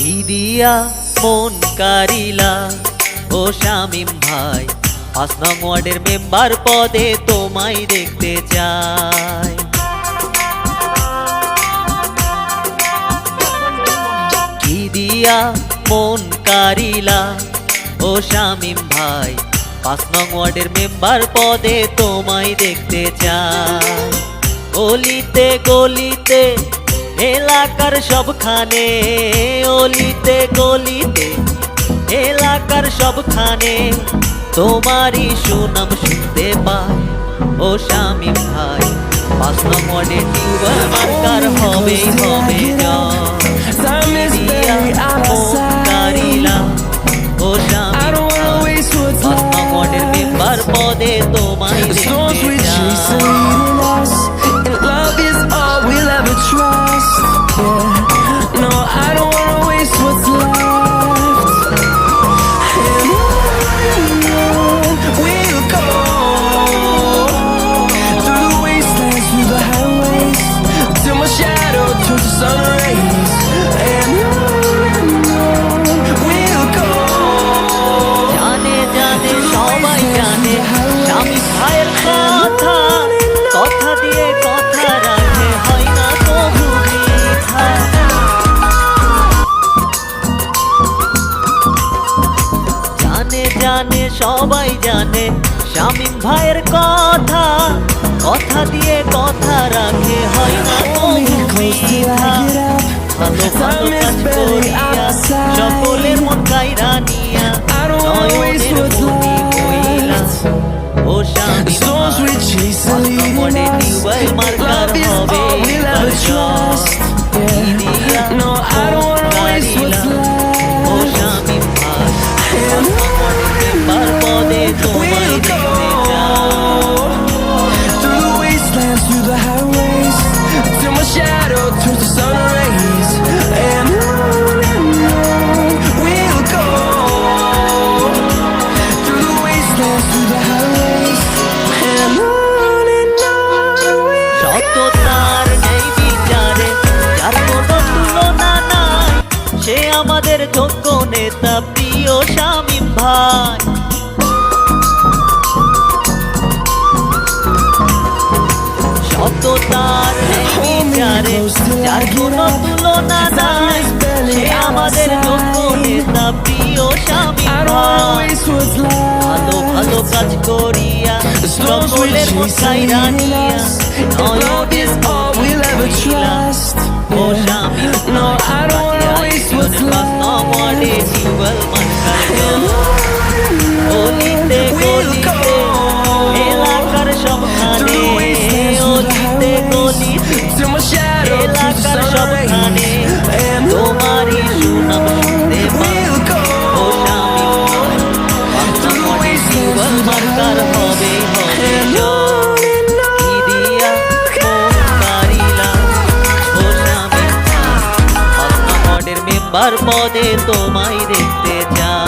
কি দিয়া মন কারিলা ও শামিম ভাই, ৫ নং ওয়ার্ডের মেম্বার পদে তোমায় দেখতে চাই। কি দিয়া মন কারিলা ও শামিম ভাই, ৫ নং ওয়ার্ডের মেম্বার পদে তোমায় দেখতে চাই। গলিতে গলিতে এলাকার সবখানে, অলিতে গলিতে এলাকার সবখানে তোমারই সুনাম শুনতে পাই ও শামিম ভাই। ৫ নং ওয়ার্ডে টিউবওয়েল মার্কার হবেই হবে জয়। কারিলা ও শামিম ভাই, ৫ নং ওয়ার্ডের মেম্বার পদে তোমায় দেখতে চাই। শামিম ভাইয়ের কথা, কথা দিয়ে কথা রাখে, হয় না কবু মিথ্যা। জানে জানে সবাই জানে শামিম ভাইয়ের কথা, কথা দিয়ে কথা রাখে, হয় না কবু মিথ্যা। ভালো ভালো কাজ করিয়া সকলের মন কাইরা নিয়া, নয়নের মনি হইলা ও শামিম ভাই। ৫ নং ওয়ার্ডে টিউবওয়েল মার্কার হবে এবার জয়। কি দিয়া মন কারিলা ও শামিম ভাই, ৫ নং ওয়ার্ডের মেম্বার পদে তোমায় দেখতে চাই। সততার নেই বিচারে যার কোনো তুলনা নাই, সে আমাদের যোগ্য নেতা প্রিয় শামিম ভাই। সততার নেই বিচারে যার কোনো তুলনা নাই, সে আমাদের যোগ্য নেতা প্রিয় শামিম ভাই। ভালো ভালো কাজ করিয়া সকলের মন কাইরা নিয়া, নয়নের মনি হইলা ও শামিম ভাই। ৫ নং ওয়ার্ডে টিউবওয়েল মার্কার জয়। অলিতে গলিতে এলাকার সবখানে, অলিতে গলিতে এলাকার সবখানে তোমারই সুনাম শুনতে পাই ও শামিম ভাই। ৫ নং ওয়ার্ডে টিউবওয়েল মার্কার হবে হবে জয়। কি দিয়া মন কারিলা ও শামিম ভাই, ৫ নং ওয়ার্ডের মেম্বার পদে তোমায় দেখতে চাই।